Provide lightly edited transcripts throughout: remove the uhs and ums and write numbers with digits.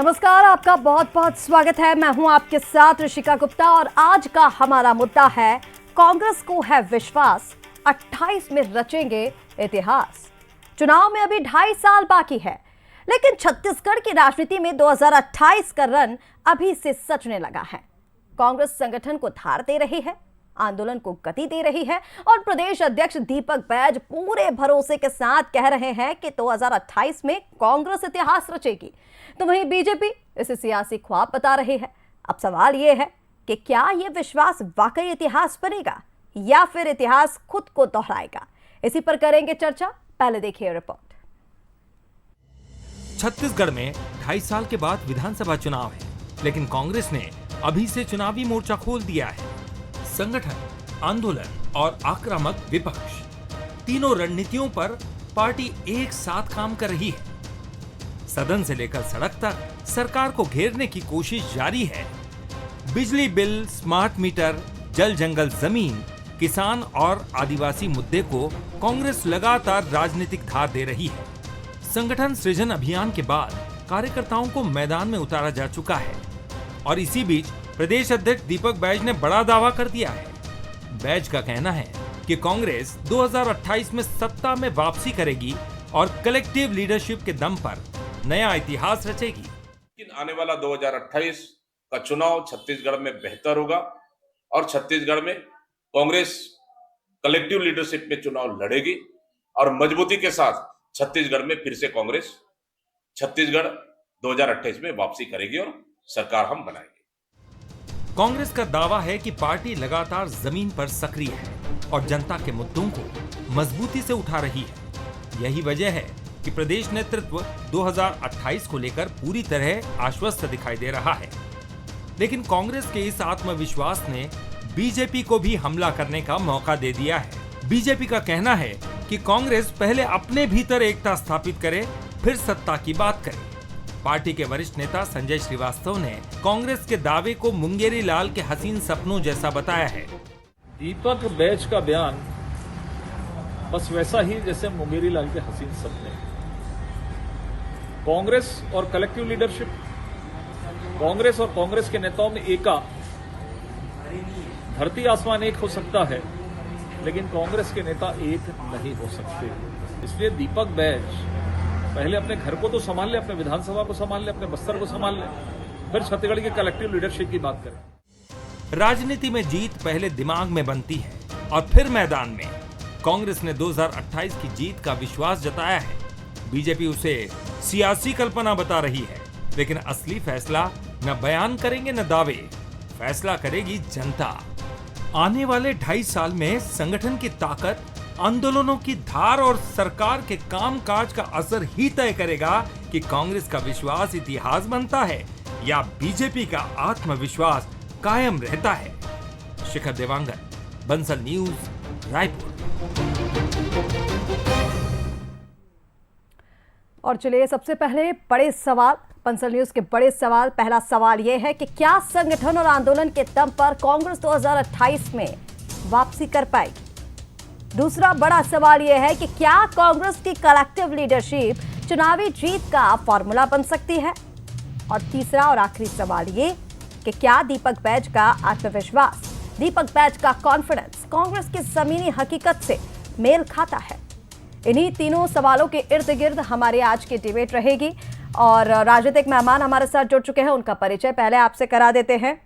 नमस्कार, आपका बहुत बहुत स्वागत है। मैं हूं आपके साथ ऋषिका गुप्ता और आज का हमारा मुद्दा है कांग्रेस को है विश्वास 28 में रचेंगे इतिहास। चुनाव में अभी 2.5 साल बाकी है, लेकिन छत्तीसगढ़ की राजनीति में 2028 का रन अभी से सजने लगा है। कांग्रेस संगठन को धार दे रही है, आंदोलन को गति दे रही है और प्रदेश अध्यक्ष दीपक बैज पूरे भरोसे के साथ कह रहे हैं कि 2028 में कांग्रेस इतिहास रचेगी। तो वहीं बीजेपी इसे सियासी ख्वाब बता रही है। अब सवाल यह है कि क्या यह विश्वास वाकई इतिहास बनेगा या फिर इतिहास खुद को दोहराएगा। इसी पर करेंगे चर्चा। पहले देखिए रिपोर्ट। छत्तीसगढ़ में 2.5 साल के बाद विधानसभा चुनाव है, लेकिन कांग्रेस ने अभी से चुनावी मोर्चा खोल दिया है। संगठन, आंदोलन और आक्रामक विपक्ष, तीनों रणनीतियों पर पार्टी एक साथ काम कर रही है। सदन से लेकर सड़क तक सरकार को घेरने की कोशिश जारी है। बिजली बिल, स्मार्ट मीटर, जल जंगल जमीन, किसान और आदिवासी मुद्दे को कांग्रेस लगातार राजनीतिक धार दे रही है। संगठन सृजन अभियान के बाद कार्यकर्ताओं को मैदान में उतारा जा चुका है और इसी बीच प्रदेश अध्यक्ष दीपक बैज ने बड़ा दावा कर दिया है। बैज का कहना है कि कांग्रेस 2028 में सत्ता में वापसी करेगी और कलेक्टिव लीडरशिप के दम पर नया इतिहास रचेगी। लेकिन आने वाला 2028 का चुनाव छत्तीसगढ़ में बेहतर होगा और छत्तीसगढ़ में कांग्रेस कलेक्टिव लीडरशिप में चुनाव लड़ेगी और मजबूती के साथ छत्तीसगढ़ में फिर से कांग्रेस छत्तीसगढ़ 2028 में वापसी करेगी और सरकार हम बनाएंगे। कांग्रेस का दावा है कि पार्टी लगातार जमीन पर सक्रिय है और जनता के मुद्दों को मजबूती से उठा रही है। यही वजह है कि प्रदेश नेतृत्व 2028 को लेकर पूरी तरह आश्वस्त दिखाई दे रहा है। लेकिन कांग्रेस के इस आत्मविश्वास ने बीजेपी को भी हमला करने का मौका दे दिया है। बीजेपी का कहना है कि कांग्रेस पहले अपने भीतर एकता स्थापित करे, फिर सत्ता की बात करे। पार्टी के वरिष्ठ नेता संजय श्रीवास्तव ने कांग्रेस के दावे को मुंगेरी लाल के हसीन सपनों जैसा बताया है। दीपक बैज का बयान बस वैसा ही जैसे मुंगेरी लाल के हसीन सपने। कांग्रेस और कलेक्टिव लीडरशिप, कांग्रेस और कांग्रेस के नेताओं में एका, धरती आसमान एक हो सकता है लेकिन कांग्रेस के नेता एक नहीं हो सकते। इसलिए दीपक बैज पहले अपने घर को तो संभाल ले, अपने विधानसभा को संभाल ले, अपने बस्तर को संभाल ले, फिर छत्तीसगढ़ की कलेक्टिव लीडरशिप की बात करें। राजनीति में जीत पहले दिमाग में बनती है और फिर मैदान में। कांग्रेस ने 2028 की जीत का विश्वास जताया है। बीजेपी उसे सियासी कल्पना बता रही है, लेकिन असली फैसला न बयान करेंगे न दावे, फैसला करेगी जनता। आने वाले 2.5 साल में संगठन की ताकत, आंदोलनों की धार और सरकार के कामकाज का असर ही तय करेगा कि कांग्रेस का विश्वास इतिहास बनता है या बीजेपी का आत्मविश्वास कायम रहता है। शिखर देवांगन, बंसल न्यूज, रायपुर। और चलिए सबसे पहले बड़े सवाल, बंसल न्यूज के बड़े सवाल। पहला सवाल यह है कि क्या संगठन और आंदोलन के दम पर कांग्रेस 2028 में वापसी कर पाएगी। दूसरा बड़ा सवाल यह है कि क्या कांग्रेस की कलेक्टिव लीडरशिप चुनावी जीत का फॉर्मूला बन सकती है। और तीसरा और आखिरी सवाल ये कि क्या दीपक बैज का आत्मविश्वास, दीपक बैज का कॉन्फिडेंस कांग्रेस की जमीनी हकीकत से मेल खाता है। इन्हीं तीनों सवालों के इर्द गिर्द हमारी आज की डिबेट रहेगी और राजनीतिक मेहमान हमारे साथ जुड़ चुके हैं। उनका परिचय पहले आपसे करा देते हैं।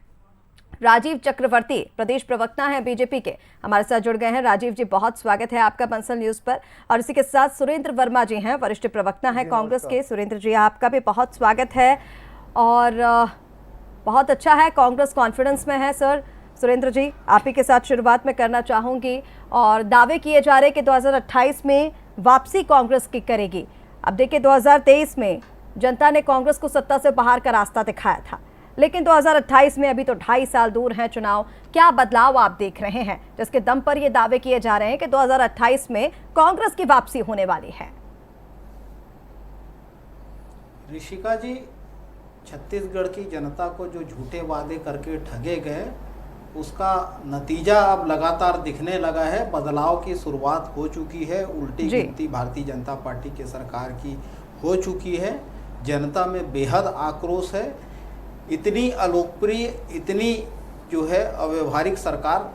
राजीव चक्रवर्ती प्रदेश प्रवक्ता हैं बीजेपी के, हमारे साथ जुड़ गए हैं। राजीव जी, बहुत स्वागत है आपका बंसल न्यूज पर। और इसी के साथ सुरेंद्र वर्मा जी हैं, वरिष्ठ प्रवक्ता हैं कांग्रेस के। सुरेंद्र जी, आपका भी बहुत स्वागत है और बहुत अच्छा है, कांग्रेस कॉन्फिडेंस में है। सर सुरेंद्र जी, आप ही के साथ शुरुआत में करना चाहूंगी। और दावे किए जा रहे कि 2028 में वापसी कांग्रेस की करेगी। अब देखिए 2023 में जनता ने कांग्रेस को सत्ता से बाहर का रास्ता दिखाया था, लेकिन 2028 में अभी तो 2.5 साल दूर हैं चुनाव। क्या बदलाव आप देख रहे हैं जिसके दम पर ये दावे किए जा रहे हैं कि 2028 में कांग्रेस की वापसी होने वाली है। ऋषिका जी, छत्तीसगढ़ की जनता को जो झूठे वादे करके ठगे गए उसका नतीजा अब लगातार दिखने लगा है। बदलाव की शुरुआत हो चुकी है, उल्टी गिनती भारतीय जनता पार्टी के सरकार की हो चुकी है जनता में बेहद आक्रोश है। इतनी अलोकप्रिय, इतनी जो है अव्यवहारिक सरकार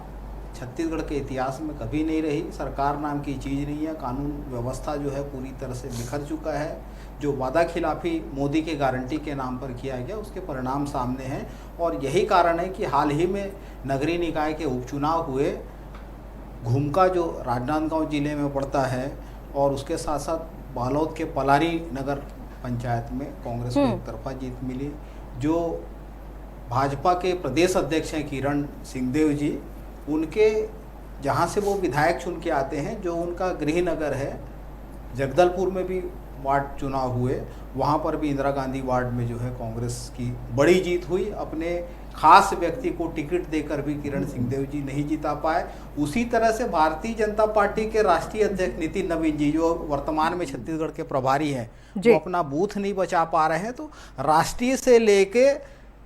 छत्तीसगढ़ के इतिहास में कभी नहीं रही। सरकार नाम की चीज़ नहीं है। कानून व्यवस्था जो है पूरी तरह से बिखर चुका है। जो वादा खिलाफी मोदी के गारंटी के नाम पर किया गया, उसके परिणाम सामने हैं। और यही कारण है कि हाल ही में नगरीय निकाय के उपचुनाव हुए। घुमका जो राजनांदगांव जिले में पड़ता है और उसके साथ साथ बालोद के पलारी नगर पंचायत में कांग्रेस को एक तरफा जीत मिली। जो भाजपा के प्रदेश अध्यक्ष हैं किरण सिंहदेव जी, उनके जहाँ से वो विधायक चुन के आते हैं, जो उनका गृह नगर है, जगदलपुर में भी वार्ड चुनाव हुए, वहाँ पर भी इंदिरा गांधी वार्ड में जो है कांग्रेस की बड़ी जीत हुई। अपने खास व्यक्ति को टिकट देकर भी किरण सिंहदेव जी नहीं जिता पाए। उसी तरह से भारतीय जनता पार्टी के राष्ट्रीय अध्यक्ष नितिन नवीन जी, जो वर्तमान में छत्तीसगढ़ के प्रभारी हैं, वो अपना बूथ नहीं बचा पा रहे हैं। तो राष्ट्रीय से लेके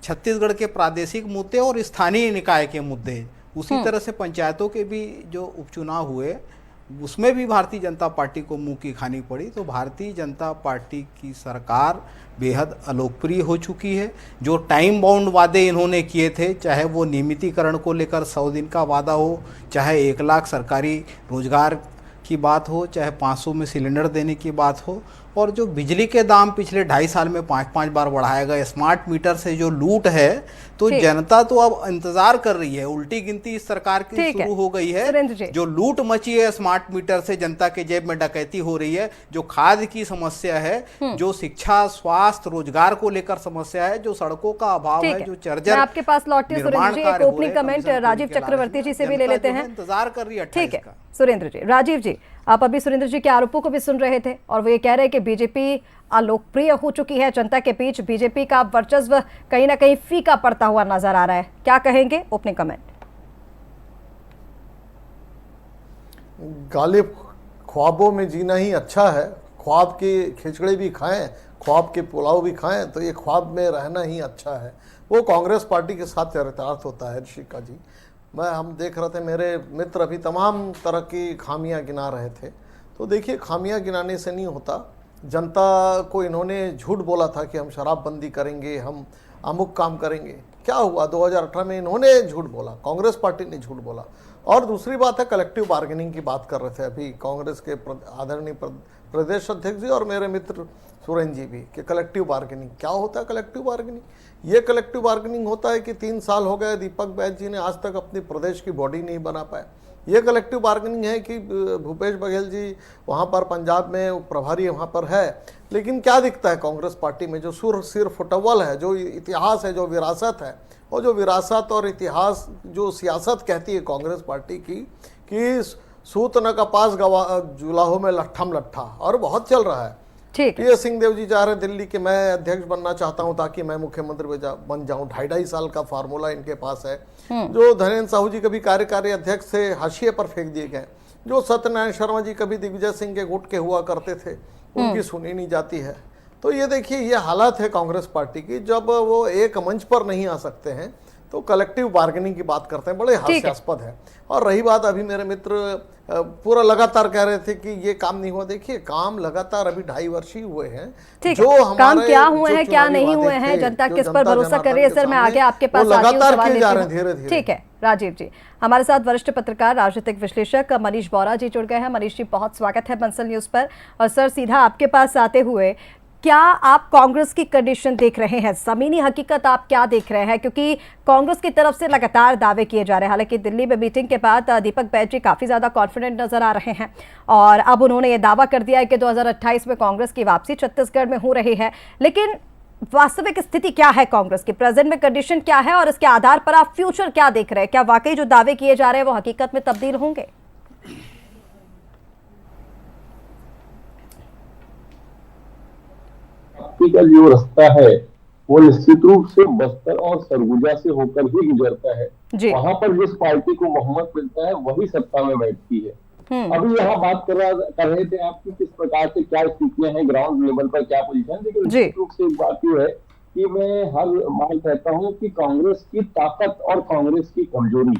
छत्तीसगढ़ के प्रादेशिक मुद्दे और स्थानीय निकाय के मुद्दे, उसी तरह से पंचायतों के भी जो उपचुनाव हुए, उसमें भी भारतीय जनता पार्टी को मुंह की खानी पड़ी। तो भारतीय जनता पार्टी की सरकार बेहद अलोकप्रिय हो चुकी है। जो टाइम बाउंड वादे इन्होंने किए थे, चाहे वो नियमितीकरण को लेकर 100 दिन का वादा हो, चाहे 1 लाख सरकारी रोजगार की बात हो, चाहे 500 में सिलेंडर देने की बात हो, और जो बिजली के दाम पिछले 2.5 साल में 5-5 बार बढ़ाया गया, स्मार्ट मीटर से जो लूट है, तो जनता तो अब इंतजार कर रही है। उल्टी गिनती इस सरकार की शुरू हो गई है। जो लूट मची है स्मार्ट मीटर से, जनता के जेब में डकैती हो रही है, जो खाद की समस्या है, जो शिक्षा, स्वास्थ्य, रोजगार को लेकर समस्या है, जो सड़कों का अभाव है, जो चर्चा। आपके पास लौटती सुरेंद्र जी, एक ओपनिंग कमेंट राजीव चक्रवर्ती जी से भी ले लेते हैं। इंतजार कर रही है। ठीक है सुरेंद्र जी। राजीव जी, आप अभी सुरेंद्र जी के आरोपों को भी सुन रहे थे और वो ये कह रहे हैं कि बीजेपी अलोकप्रिय हो चुकी है जनता के बीच, बीजेपी का वर्चस्व कहीं ना कहीं फीका पड़ता हुआ नजर आ रहा है। क्या कहेंगे? Opening comment. गालिब ख्वाबों में जीना ही अच्छा है। ख्वाब की खिचड़ी भी खाएं, ख्वाब के पुलाव भी खाएं, तो ये ख्वाब में रहना ही अच्छा है। वो कांग्रेस पार्टी के साथ चरितार्थ होता है ऋषिका जी। हम देख रहे थे, मेरे मित्र अभी तमाम तरह की खामियां गिना रहे थे। तो देखिए, खामियां गिनाने से नहीं होता। जनता को इन्होंने झूठ बोला था कि हम शराबबंदी करेंगे, हम अमुक काम करेंगे। क्या हुआ? 2018 में इन्होंने झूठ बोला, कांग्रेस पार्टी ने झूठ बोला। और दूसरी बात है, कलेक्टिव बार्गेनिंग की बात कर रहे थे अभी कांग्रेस के आदरणीय प्रदेश अध्यक्ष जी और मेरे मित्र सुरेंद्र जी भी, कि कलेक्टिव बार्गेनिंग क्या होता है। कलेक्टिव बार्गेनिंग, ये कलेक्टिव बार्गेनिंग होता है कि 3 साल हो गए दीपक बैज जी ने आज तक अपनी प्रदेश की बॉडी नहीं बना पाए। ये कलेक्टिव बार्गेनिंग है कि भूपेश बघेल जी वहाँ पर पंजाब में प्रभारी वहाँ पर है, लेकिन क्या दिखता है कांग्रेस पार्टी में? जो सिर फुटबॉल है, जो इतिहास है, जो विरासत है, और जो विरासत और इतिहास जो सियासत कहती है कांग्रेस पार्टी की, कि सूत न कपास जुलाहो में लट्ठम लट्ठा, और बहुत चल रहा है। ये सिंहदेव जी चाह रहे दिल्ली के, मैं अध्यक्ष बनना चाहता हूं ताकि मैं मुख्यमंत्री बन जाऊं। 2.5 साल का फार्मूला इनके पास है। जो धनेन्द्र साहू जी कभी कार्यकारी अध्यक्ष से हाशिए पर फेंक दिए गए, जो सत्यनारायण शर्मा जी कभी दिग्विजय सिंह के गुट के हुआ करते थे, उनकी सुनी नहीं जाती है। तो ये देखिए, ये हालत है कांग्रेस पार्टी की। जब वो एक मंच पर नहीं आ सकते हैं तो कलेक्टिव बार्गेनिंग की बात करते हैं, बड़े हास्यास्पद है। और रही बात, अभी मेरे मित्र पूरा लगातार कह रहे थे कि ये काम नहीं हुआ। देखिए, काम लगातार अभी 2.5 वर्ष ही हुए हैं। जो काम क्या हुए हैं, क्या नहीं हुए हैं, जनता किस पर भरोसा कर रही है? सर, मैं आगे आपके पास लगातार किए जा रहे हैं धीरे धीरे। ठीक है राजीव जी, हमारे साथ वरिष्ठ पत्रकार, राजनीतिक विश्लेषक मनीष बोरा जी जुड़ गए हैं। मनीष जी, बहुत स्वागत है बंसल न्यूज पर। और सर, सीधा आपके पास आते हुए, क्या आप कांग्रेस की कंडीशन देख रहे हैं? जमीनी हकीकत आप क्या देख रहे हैं? क्योंकि कांग्रेस की तरफ से लगातार दावे किए जा रहे हैं। हालांकि दिल्ली में मीटिंग के बाद दीपक बैज जी काफी ज्यादा कॉन्फिडेंट नजर आ रहे हैं और अब उन्होंने ये दावा कर दिया है कि 2028 में कांग्रेस की वापसी छत्तीसगढ़ में हो रही है। लेकिन वास्तविक स्थिति क्या है कांग्रेस की? प्रेजेंट में कंडीशन क्या है और इसके आधार पर आप फ्यूचर क्या देख रहे हैं? क्या वाकई जो दावे किए जा रहे हैं वो हकीकत में तब्दील होंगे? का जो रास्ता है वो निश्चित रूप से बस्तर और सरगुजा से होकर ही गुजरता है। वहां पर जिस पार्टी को बहुमत मिलता है वही सत्ता में बैठती है। अभी यहाँ बात कर रहे थे आप कि किस प्रकार से क्या स्थितियां हैं, ग्राउंड लेवल पर क्या पोजीशन। लेकिन निश्चित रूप से एक बात ये है कि मैं हर बार कहता हूँ कि कांग्रेस की ताकत और कांग्रेस की कमजोरी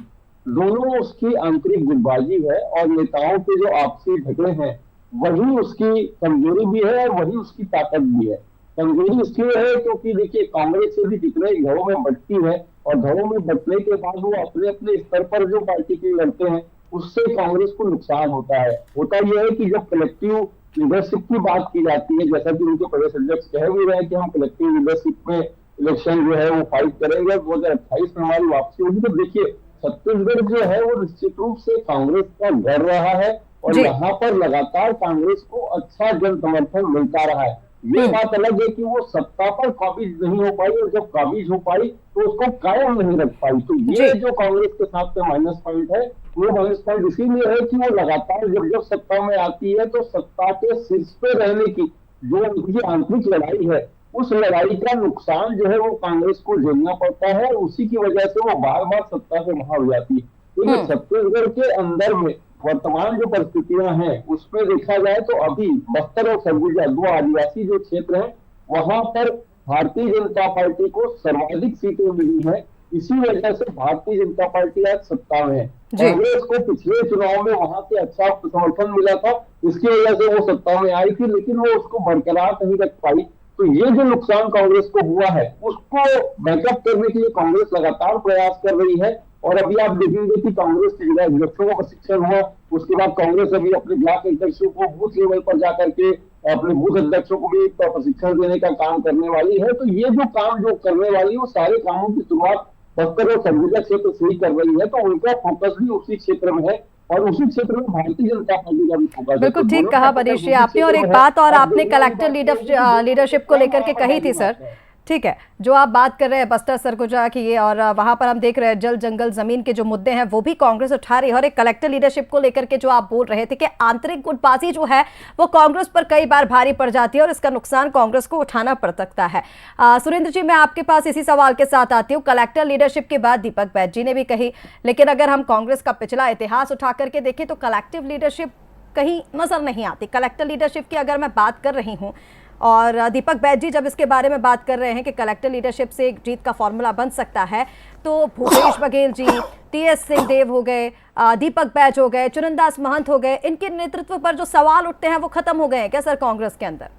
दोनों उसकी आंतरिक गुटबाजी है, और नेताओं के जो आपसी झगड़े हैं वही उसकी कमजोरी भी है और वही उसकी ताकत भी है। कमजोरी इसलिए है क्योंकि देखिए कांग्रेस से भी जितने घरों में बंटती है और घरों में बंटने के बाद वो अपने अपने स्तर पर जो पार्टी के लड़ते हैं उससे कांग्रेस को नुकसान होता है। होता यह है कि जब कलेक्टिव लीडरशिप की बात की जाती है, जैसा कि उनके प्रदेश अध्यक्ष कह भी रहे हैं कि हम कलेक्टिव लीडरशिप में इलेक्शन जो है वो फाइट करेंगे, 2028 में हमारी वापसी होगी, तो देखिए छत्तीसगढ़ जो है वो निश्चित रूप से कांग्रेस का घर रहा है और यहाँ पर लगातार कांग्रेस को अच्छा जन समर्थन मिलता रहा है। ये बात अलग है कि वो सत्ता पर काबिज नहीं हो पाई और जब काबिज हो पाई तो उसको कायम नहीं रख पाई। तो ये जो कांग्रेस के साथ में माइनस पॉइंट है, वो माइनस पॉइंट इसीलिए है कि वो लगातार जब जब सत्ता में आती है तो सत्ता के शीर्ष पे रहने की जो उनकी आंतरिक लड़ाई है, उस लड़ाई का नुकसान जो है वो कांग्रेस को झेलना पड़ता है, उसी की वजह से वो बार बार सत्ता से बाहर हो जाती है। तो छत्तीसगढ़ के अंदर में वर्तमान जो परिस्थितियां हैं उसमें देखा जाए तो अभी बस्तर और सरगुजा दो आदिवासी जो क्षेत्र हैं वहां पर भारतीय जनता पार्टी को सर्वाधिक सीटें मिली है। इसी वजह से भारतीय जनता पार्टी आज सत्ता में है। कांग्रेस को पिछले चुनाव में वहां से अच्छा समर्थन मिला था, इसकी वजह से वो सत्ता में आई थी, लेकिन वो उसको बरकरार नहीं रख पाई। तो ये जो नुकसान कांग्रेस को हुआ है उसको बैकअप करने के लिए कांग्रेस लगातार प्रयास कर रही है। और अभी आप देखेंगे कि कांग्रेस के जिला अध्यक्षों का प्रशिक्षण हुआ, उसके बाद कांग्रेस अभी अपने ब्लॉक अध्यक्षों को बूथ लेवल पर जाकर के अपने बूथ अध्यक्षों को भी प्रशिक्षण देने का काम करने वाली है। तो ये जो काम जो करने वाली है वो सारे कामों की शुरुआत बस्तर और सरगुजा क्षेत्र से ही कर रही है। तो उनका फोकस भी उसी क्षेत्र में है और उसी क्षेत्र में भारतीय जनता पार्टी का भी फोकस है। बिल्कुल ठीक कहा मनीष जी आपने। और एक बात और आपने कलेक्टिव लीडरशिप को लेकर के कही थी सर, ठीक है, जो आप बात कर रहे हैं बस्तर सरगुजा की ये, और वहां पर हम देख रहे हैं जल जंगल जमीन के जो मुद्दे हैं वो भी कांग्रेस उठा रही है। और एक कलेक्टिव लीडरशिप को लेकर के जो आप बोल रहे थे कि आंतरिक गुटबाजी जो है वो कांग्रेस पर कई बार भारी पड़ जाती है और इसका नुकसान कांग्रेस को उठाना पड़ सकता है। सुरेंद्र जी, मैं आपके पास इसी सवाल के साथ आती हूँ। कलेक्टिव लीडरशिप की बात दीपक बैज जी ने भी कही, लेकिन अगर हम कांग्रेस का पिछला इतिहास उठा करके देखें तो कलेक्टिव लीडरशिप कहीं नजर नहीं आती। कलेक्टिव लीडरशिप की अगर मैं बात कर रही हूँ, और दीपक बैज जी जब इसके बारे में बात कर रहे हैं कि कलेक्टिव लीडरशिप से एक जीत का फॉर्मूला बन सकता है, तो भूपेश बघेल जी, टीएस सिंहदेव हो गए, दीपक बैज हो गए, चुननदास महंत हो गए, इनके नेतृत्व पर जो सवाल उठते हैं वो खत्म हो गए हैं क्या सर कांग्रेस के अंदर?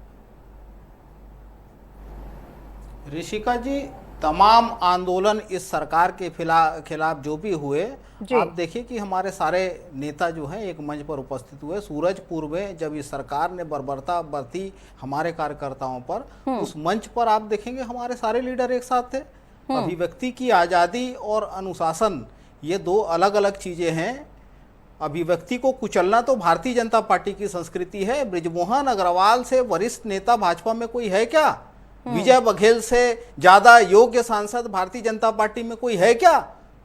ऋषिका जी, तमाम आंदोलन इस सरकार के खिलाफ जो भी हुए, आप देखिए कि हमारे सारे नेता जो हैं एक मंच पर उपस्थित हुए। सूरजपुर में जब इस सरकार ने बर्बरता बरती हमारे कार्यकर्ताओं पर, उस मंच पर आप देखेंगे हमारे सारे लीडर एक साथ थे। अभिव्यक्ति की आज़ादी और अनुशासन ये दो अलग अलग चीज़ें हैं। अभिव्यक्ति को कुचलना तो भारतीय जनता पार्टी की संस्कृति है। बृजमोहन अग्रवाल से वरिष्ठ नेता भाजपा में कोई है क्या? विजय बघेल से ज्यादा योग्य सांसद भारतीय जनता पार्टी में कोई है क्या?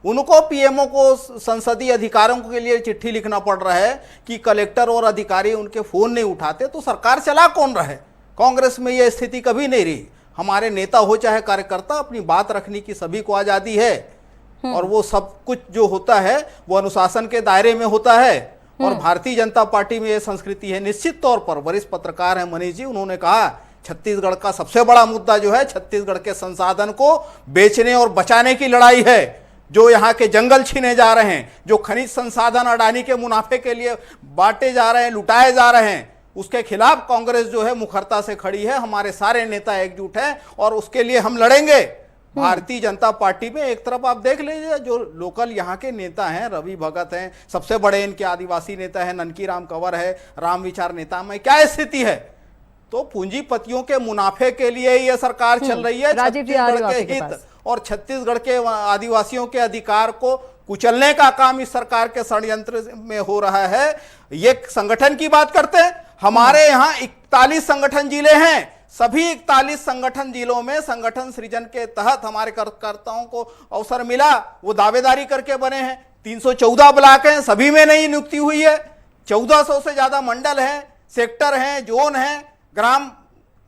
उनको पीएमओ को संसदीय अधिकारों के लिए चिट्ठी लिखना पड़ रहा है कि कलेक्टर और अधिकारी उनके फोन नहीं उठाते, तो सरकार चला कौन रहे? कांग्रेस में यह स्थिति कभी नहीं रही। हमारे नेता हो चाहे कार्यकर्ता, अपनी बात रखने की सभी को आजादी है और वो सब कुछ जो होता है वो अनुशासन के दायरे में होता है। और भारतीय जनता पार्टी में यह संस्कृति है। निश्चित तौर पर वरिष्ठ पत्रकार हैं मनीष जी, उन्होंने कहा छत्तीसगढ़ का सबसे बड़ा मुद्दा जो है छत्तीसगढ़ के संसाधन को बेचने और बचाने की लड़ाई है। जो यहाँ के जंगल छीने जा रहे हैं, जो खनिज संसाधन अडानी के मुनाफे के लिए बांटे जा रहे हैं, लुटाए जा रहे हैं, उसके खिलाफ कांग्रेस जो है मुखरता से खड़ी है। हमारे सारे नेता एकजुट हैं और उसके लिए हम लड़ेंगे। भारतीय जनता पार्टी में एक तरफ आप देख लीजिए जो लोकल यहाँ के नेता हैं, रवि भगत हैं, सबसे बड़े इनके आदिवासी नेता हैं, ननकी राम कंवर है, राम विचार नेता में क्या स्थिति है? तो पूंजीपतियों के मुनाफे के लिए ये सरकार चल रही है। छत्तीसगढ़ के हित और छत्तीसगढ़ के आदिवासियों के अधिकार को कुचलने का काम इस सरकार के षड्यंत्र में हो रहा है। ये संगठन की बात करते हैं, हमारे यहाँ 41 संगठन जिले हैं। सभी 41 संगठन जिलों में संगठन सृजन के तहत हमारे कार्यकर्ताओं को अवसर मिला, वो दावेदारी करके बने हैं। 314 ब्लॉक हैं, सभी में नई नियुक्ति हुई है। 1400 से ज्यादा मंडल हैं, सेक्टर हैं, जोन हैं, ग्राम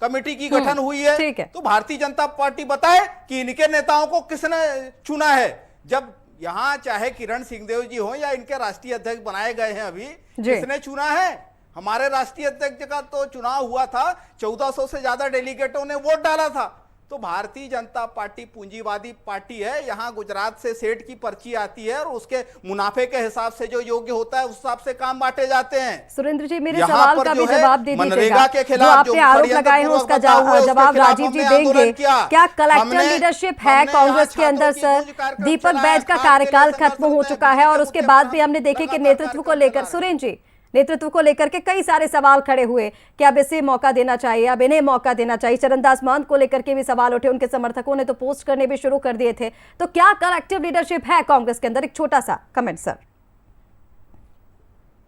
कमेटी की गठन हुई है। तो भारतीय जनता पार्टी बताए कि इनके नेताओं को किसने चुना है? जब यहाँ चाहे किरण सिंहदेव जी हो या इनके राष्ट्रीय अध्यक्ष बनाए गए हैं, अभी किसने चुना है? हमारे राष्ट्रीय अध्यक्ष का तो चुनाव हुआ था, 1400 से ज्यादा डेलीगेटों ने वोट डाला था। तो भारतीय जनता पार्टी पूंजीवादी पार्टी है। यहाँ गुजरात से सेठ की पर्ची आती है और उसके मुनाफे के हिसाब से जो योग्य होता है उस हिसाब से काम बांटे जाते हैं। सुरेंद्र जी, मेरे सवाल का भी जवाब दे दीजिएगा। के जो खिलाफ आपने आरोप लगाए हैं उसका जवाब राजीव जी देंगे। क्या कलेक्टिव लीडरशिप है कांग्रेस के अंदर? सर, दीपक बैज का कार्यकाल खत्म हो चुका है और उसके बाद भी हमने देखे कि नेतृत्व को लेकर, सुरेंद्र जी, नेतृत्व को लेकर के कई सारे सवाल खड़े हुए कि अब इसे मौका देना चाहिए, अब इन्हें मौका देना चाहिए। चरणदास महंत को लेकर के भी सवाल उठे, उनके समर्थकों ने तो पोस्ट करने भी शुरू कर दिए थे। तो क्या कलेक्टिव लीडरशिप है कांग्रेस के अंदर? एक छोटा सा कमेंट सर।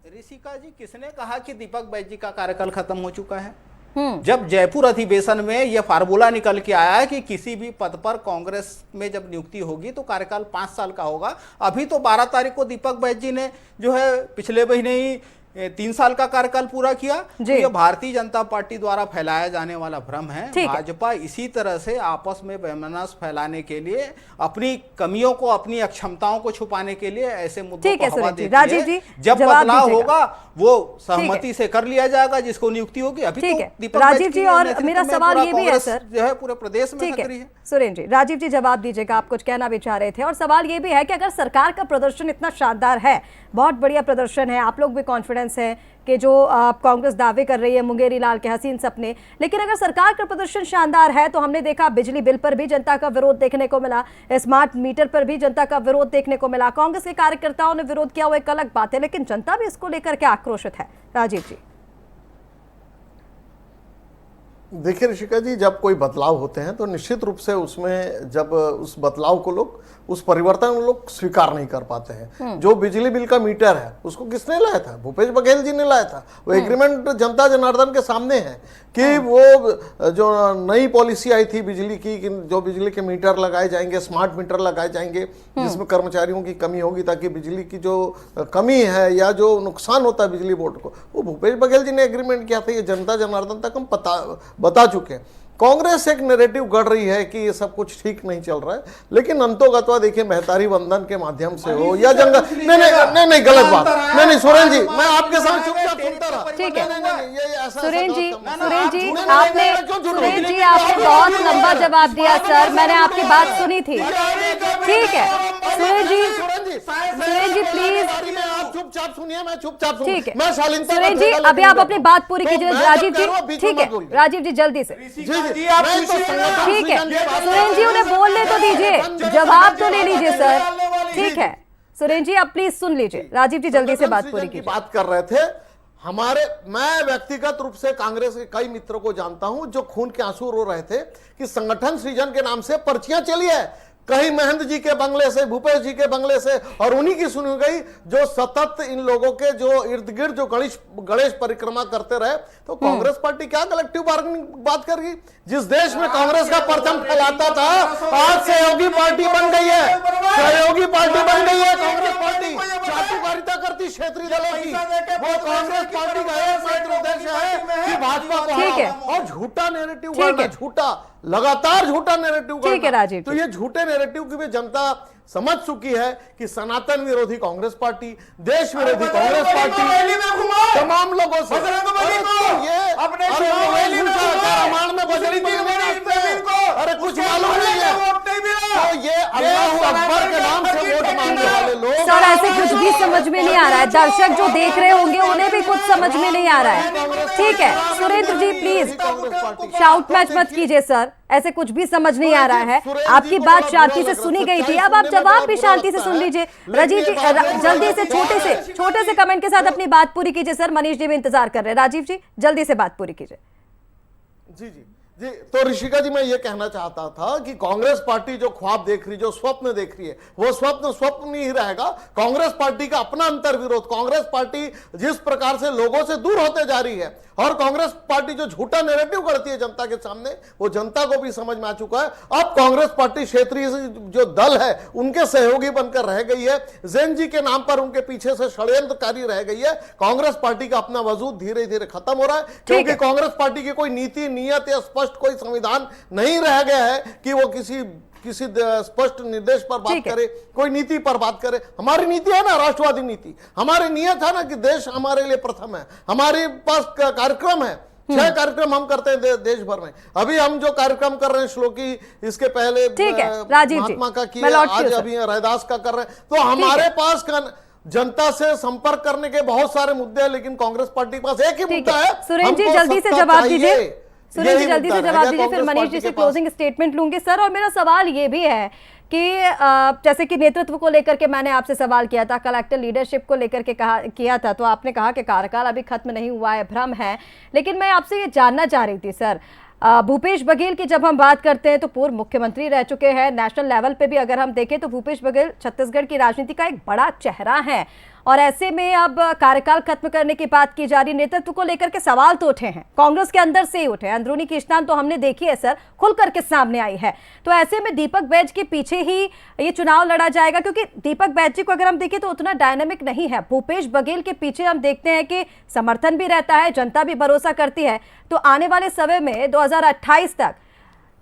ऋषिका जी, किसने कहा कि दीपक बैज जी का कार्यकाल खत्म हो चुका है? जब जयपुर अधिवेशन में यह फार्मूला निकल के आया कि किसी भी पद पर कांग्रेस में जब नियुक्ति होगी तो कार्यकाल 5 साल का होगा। अभी तो 12 तारीख को दीपक बैज जी ने जो है पिछले महीने ही 3 साल का कार्यकाल पूरा किया। तो ये भारतीय जनता पार्टी द्वारा फैलाया जाने वाला भ्रम है। भाजपा इसी तरह से आपस में वैमनस्य फैलाने के लिए, अपनी कमियों को, अपनी अक्षमताओं को छुपाने के लिए ऐसे मुद्दों को हवा देती है। जब बदलाव होगा वो सहमति से कर लिया जाएगा जिसको नियुक्ति होगी। अभी तो दीपक राजीव जी, और मेरा सवाल ये भी है सर, जो है पूरे प्रदेश में सक्रिय है। सुरेंद्र जी, राजीव जी जवाब दीजिएगा, आप कुछ कहना भी चाह रहे थे। और सवाल ये भी है कि अगर सरकार का प्रदर्शन इतना शानदार है, बहुत बढ़िया प्रदर्शन है, आप लोग भी कॉन्फिडेंस है कि जो कांग्रेस दावे कर रही है मुंगेरी लाल के हसीन सपने, लेकिन अगर सरकार का प्रदर्शन शानदार है तो हमने देखा बिजली बिल पर भी जनता का विरोध देखने को मिला, स्मार्ट मीटर पर भी जनता का विरोध देखने को मिला। कांग्रेस के कार्यकर्ताओं ने विरोध किया, वो एक अलग बात है, लेकिन जनता भी इसको लेकर के आक्रोशित है। राजीव जी, देखिए ऋषिका जी, जब कोई बदलाव होते हैं तो निश्चित रूप से उसमें जब उस बदलाव को लोग, उस परिवर्तन को लोग स्वीकार नहीं कर पाते हैं। जो बिजली बिल का मीटर है उसको किसने लाया था? भूपेश बघेल जी ने लाया था। वो एग्रीमेंट जनता जनार्दन के सामने है कि वो जो नई पॉलिसी आई थी बिजली की, कि जो बिजली के मीटर लगाए जाएंगे, स्मार्ट मीटर लगाए जाएंगे जिसमें कर्मचारियों की कमी होगी ताकि बिजली की जो कमी है या जो नुकसान होता है बिजली बोर्ड को, वो भूपेश बघेल जी ने एग्रीमेंट किया था। ये जनता जनार्दन तक हम बता चुके हैं। कांग्रेस एक नैरेटिव गढ़ रही है कि ये सब कुछ ठीक नहीं चल रहा है, लेकिन अंतोगत्वा देखिए महतारी वंदन के माध्यम से हो या जंगल, नहीं गलत बात, नहीं सुरेंद्र जी, मैं आपके साथ चुपचाप सुनता रहा। ठीक है सुरेंद्र जी, आपने बहुत लंबा जवाब दिया सर, मैंने आपकी बात सुनी थी। ठीक है सुरेंद्र जी प्लीज आप चुपचाप सुनिए, मैं चुपचाप ठीक है। मैं शालीनता सुरेंद्र जी अभी आप अपनी बात पूरी कीजिए। राजीव जी, ठीक है राजीव जी जल्दी से, ठीक है सुरेंद्र जी उन्हें बोलने तो दीजिए, जवाब तो ले लीजिए सर। ठीक है सुरेंद्र जी आप प्लीज सुन लीजिए, राजीव जी जल्दी से बात पूरी कीजिए। बात कर रहे थे मैं व्यक्तिगत रूप से कांग्रेस के कई मित्रों को जानता हूं जो खून के आंसू रो रहे थे कि संगठन सृजन के नाम से पर्चियां चली है, कहीं महेंद्र जी के बंगले से, भूपेश जी के बंगले से, और उन्हीं की सुनी गई जो सतत इन लोगों के जो इर्द गिर्द जो गणेश परिक्रमा करते रहे। तो कांग्रेस पार्टी क्या कलेक्टिव बार्गेनिंग बात करेगी? जिस देश में कांग्रेस का परचम फैलाता था आज सहयोगी पार्टी बन गई है, सहयोगी पार्टी बन गई है कांग्रेस पार्टी। चाटुकारिता करती क्षेत्रीय दलों की, वो कांग्रेस पार्टी का एक उद्देश्य है कि भाजपा को हराओ, और झूठा नैरेटिव, झूठा लगातार झूठा नैरेटिव। ठीक है राजीव, तो ये झूठे नैरेटिव की भी जनता समझ चुकी है कि सनातन विरोधी कांग्रेस पार्टी, देश विरोधी कांग्रेस पार्टी तमाम लोगों से रामायण में बजरी अरे कुछ मालूम नहीं है, तो ये अल्लाह अकबर के नाम से वोट मांगने वाले लोग। सर ऐसे कुछ भी समझ में नहीं आ रहा है, दर्शक जो देख रहे होंगे उन्हें भी कुछ समझ में नहीं आ रहा है। ठीक है सुरेंद्र जी प्लीज शाउट मैच मत कीजिए सर, ऐसे कुछ भी समझ नहीं आ रहा है। आपकी बात शांति से सुनी गई थी, अब आप जवाब भी शांति से सुन लीजिए। राजीव जी जल्दी से छोटे से कमेंट के साथ अपनी बात पूरी कीजिए सर, मनीष जी भी इंतजार कर रहे हैं। राजीव जी जल्दी से बात पूरी कीजिए। जी तो ऋषिका जी मैं ये कहना चाहता था कि कांग्रेस पार्टी जो ख्वाब देख रही, जो स्वप्न देख रही है, वो स्वप्न नहीं रहेगा। कांग्रेस पार्टी का अपना अंतर्विरोध, कांग्रेस पार्टी जिस प्रकार से लोगों से दूर होते जा रही है और कांग्रेस पार्टी जो झूठा नैरेटिव करती है जनता के सामने, वो जनता को भी समझ में आ चुका है। अब कांग्रेस पार्टी क्षेत्रीय जो दल है उनके सहयोगी बनकर रह गई है, जैन जी के नाम पर उनके पीछे से षड्यंत्रकारी रह गई है। कांग्रेस पार्टी का अपना वजूद धीरे धीरे खत्म हो रहा है, क्योंकि कांग्रेस पार्टी की कोई नीति, नियत या स्पष्ट कोई संविधान नहीं रह गया है कि वो किसी स्पष्ट निर्देश पर बात करे, कोई नीति पर बात करे। हमारी नीति है ना राष्ट्रवादी नीति, हमारी नियत है ना कि देश हमारे लिए प्रथम है, हमारे पास कार्यक्रम है 6 कार्यक्रम हम करते हैं देश भर में। अभी हम जो कार्यक्रम कर रहे हैं श्लोकी, इसके पहले महात्मा का किया, आज अभी रैदास का कर रहे हैं। तो हमारे पास जनता से संपर्क करने के बहुत सारे मुद्दे हैं, लेकिन कांग्रेस पार्टी के पास एक ही मुद्दा है। सुरेंद्र जी जल्दी से जवाब दीजिए, सुरेंद्र जी जल्दी से जवाब दीजिए, फिर मनीष जी से क्लोजिंग स्टेटमेंट लूंगी सर। और मेरा सवाल ये भी है कि जैसे कि नेतृत्व को लेकर के मैंने आपसे सवाल किया था, कलेक्टर लीडरशिप को लेकर के किया था, तो आपने कहा कि कार्यकाल अभी खत्म नहीं हुआ है, भ्रम है। लेकिन मैं आपसे ये जानना चाह रही थी सर, भूपेश बघेल की जब हम बात करते हैं तो पूर्व मुख्यमंत्री रह चुके हैं। नेशनल लेवल पे भी अगर हम देखें तो भूपेश बघेल छत्तीसगढ़ की राजनीति का एक बड़ा चेहरा है, और ऐसे में अब कार्यकाल खत्म करने की बात की जा रही, नेतृत्व को लेकर के सवाल तो उठे हैं, कांग्रेस के अंदर से ही उठे, अंदरूनी खींचतान तो हमने देखी है सर, खुल करके सामने आई है। तो ऐसे में दीपक बैज के पीछे ही ये चुनाव लड़ा जाएगा, क्योंकि दीपक बैज जी को अगर हम देखें तो उतना डायनामिक नहीं है। भूपेश बघेल के पीछे हम देखते हैं कि समर्थन भी रहता है, जनता भी भरोसा करती है। तो आने वाले समय में 2028 तक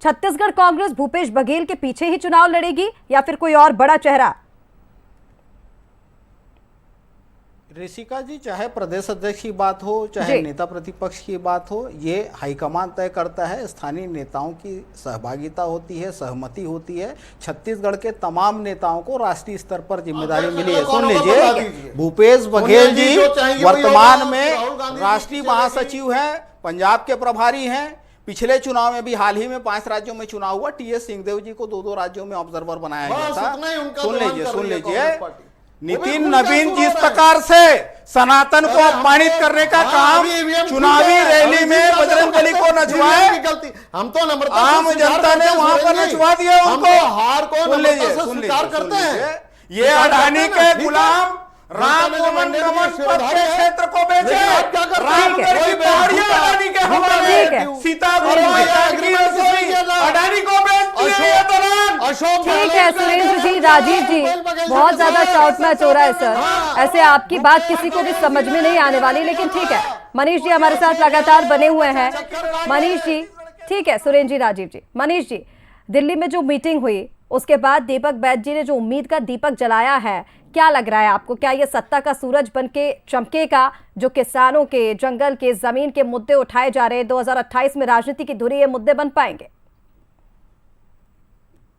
छत्तीसगढ़ कांग्रेस भूपेश बघेल के पीछे ही चुनाव लड़ेगी या फिर कोई और बड़ा चेहरा? ऋषिका जी, चाहे प्रदेश अध्यक्ष की बात हो, चाहे नेता प्रतिपक्ष की बात हो, ये हाईकमान तय करता है। स्थानीय नेताओं की सहभागिता होती है, सहमति होती है। छत्तीसगढ़ के तमाम नेताओं को राष्ट्रीय स्तर पर जिम्मेदारी मिली है। सुन लीजिए, भूपेश बघेल जी वर्तमान में राष्ट्रीय महासचिव हैं, पंजाब के प्रभारी हैं। पिछले चुनाव में भी हाल ही में 5 राज्यों में चुनाव हुआ, टीएस सिंहदेव जी को 2 राज्यों में ऑब्जर्वर बनाया गया था। सुन लीजिए, नितिन नवीन जिस प्रकार से सनातन को अपमानित करने का काम चुनावी रैली में बजरंगबली को नचवाए, हम तो आम जनता ने वहां पर नचवा दिया उनको। हार को स्वीकार करते हैं। ये अडानी के गुलाम राम को नमन क्षेत्र को बेचे, रामगढ़ की पहाड़ियां अडानी के हवाले, सीता अडानी को बेच दिया। ठीक है सुरेंद्र जी, राजीव जी, बहुत ज्यादा शॉर्ट मैच हो रहा है सर, ऐसे आपकी बात किसी को भी समझ में नहीं आने वाली। लेकिन ठीक है, मनीष जी हमारे साथ लगातार बने हुए हैं। मनीष जी, ठीक है, सुरेंद्र जी, राजीव जी, मनीष जी, दिल्ली में जो मीटिंग हुई उसके बाद दीपक बैज जी ने जो उम्मीद का दीपक जलाया है, क्या लग रहा है आपको? क्या ये सत्ता का सूरज बनके चमकेगा? जो किसानों के, जंगल के, जमीन के मुद्दे उठाए जा रहे हैं, 2028 में राजनीति की धुरी ये मुद्दे बन पाएंगे?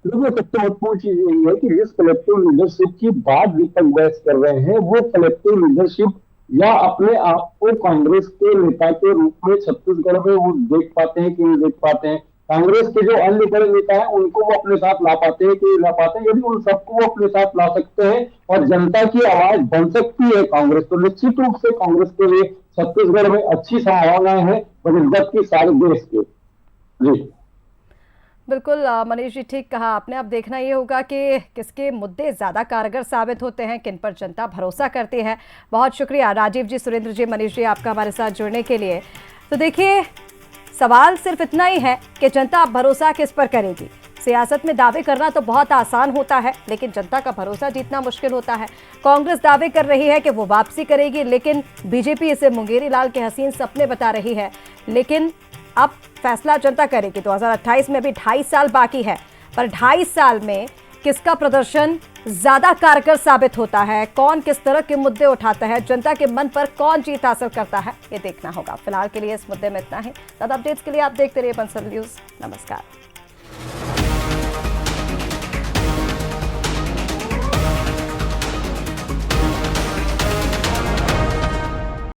सबसे महत्वपूर्ण चीज यही है कि जिस कलेक्टिव लीडरशिप की बात दीपक बैज कर रहे हैं, वो कलेक्टिव लीडरशिप या अपने आप को कांग्रेस के नेता के रूप में छत्तीसगढ़ में वो देख पाते हैं कि नहीं देख पाते हैं। कांग्रेस के जो अन्य बड़े नेता हैं उनको वो अपने साथ ला पाते हैं कि ला पाते हैं। यदि उन सबको वो अपने साथ ला सकते हैं और जनता की आवाज बन सकती है कांग्रेस, तो निश्चित रूप से कांग्रेस के लिए छत्तीसगढ़ में अच्छी संभावनाएं हैं जबरदस्त की सारे देश के। जी बिल्कुल मनीष जी, ठीक कहा आपने। अब देखना ये होगा कि किसके मुद्दे ज़्यादा कारगर साबित होते हैं, किन पर जनता भरोसा करती है। बहुत शुक्रिया राजीव जी, सुरेंद्र जी, मनीष जी, आपका हमारे साथ जुड़ने के लिए। तो देखिए, सवाल सिर्फ इतना ही है कि जनता अब भरोसा किस पर करेगी। सियासत में दावे करना तो बहुत आसान होता है, लेकिन जनता का भरोसा जीतना मुश्किल होता है। कांग्रेस दावे कर रही है कि वो वापसी करेगी, लेकिन बीजेपी इसे मुंगेरी लाल के हसीन सपने बता रही है। लेकिन अब फैसला जनता करेगी। 2028 में भी 2.5 साल बाकी है, पर 2.5 साल में किसका प्रदर्शन ज्यादा कारगर साबित होता है, कौन किस तरह के मुद्दे उठाता है, जनता के मन पर कौन जीत हासिल करता है, ये देखना होगा। फिलहाल के लिए इस मुद्दे में इतना ही। ज्यादा अपडेट्स के लिए आप देखते रहिए बंसल न्यूज। नमस्कार।